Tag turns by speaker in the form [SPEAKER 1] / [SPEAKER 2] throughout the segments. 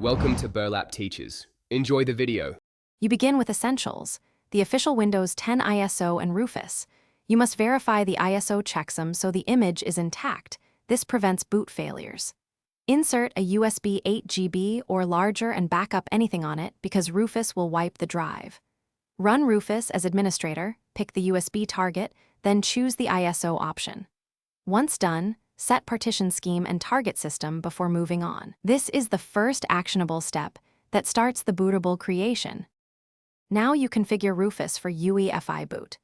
[SPEAKER 1] Welcome to Burlap Teachers. Enjoy the video.
[SPEAKER 2] You begin with Essentials, the official Windows 10 ISO and Rufus. You must verify the ISO checksum so the image is intact. This prevents boot failures. Insert a USB 8 GB or larger and back up anything on it because Rufus will wipe the drive. Run Rufus as administrator, pick the USB target, then choose the ISO option. Once done, set partition scheme and target system before moving on. This is the first actionable step that starts the bootable creation. Now you configure Rufus for UEFI boot.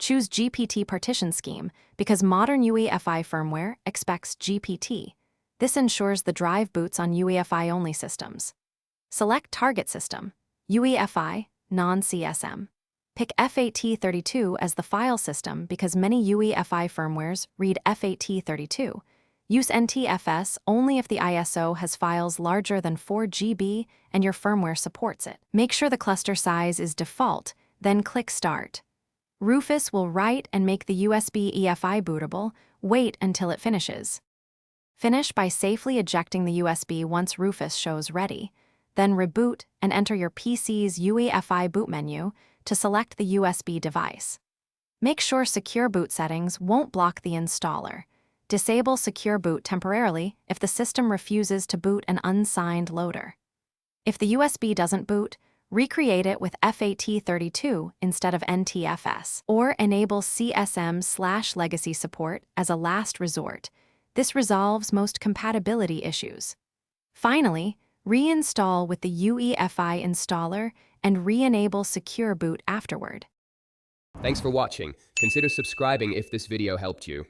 [SPEAKER 2] Choose GPT partition scheme because modern UEFI firmware expects GPT. This ensures the drive boots on UEFI-only systems. Select target system, UEFI, non-CSM. Pick FAT32 as the file system because many UEFI firmwares read FAT32. Use NTFS only if the ISO has files larger than 4 GB and your firmware supports it. Make sure the cluster size is default, then click Start. Rufus will write and make the USB EFI bootable. Wait until it finishes. Finish by safely ejecting the USB once Rufus shows ready. Then reboot and enter your PC's UEFI boot menu to select the USB device. Make sure Secure Boot settings won't block the installer. Disable Secure Boot temporarily if the system refuses to boot an unsigned loader. If the USB doesn't boot, recreate it with FAT32 instead of NTFS, or enable CSM/legacy support as a last resort. This resolves most compatibility issues. Finally, reinstall with the UEFI installer and re-enable Secure Boot afterward.
[SPEAKER 1] Thanks for watching. Consider subscribing if this video helped you.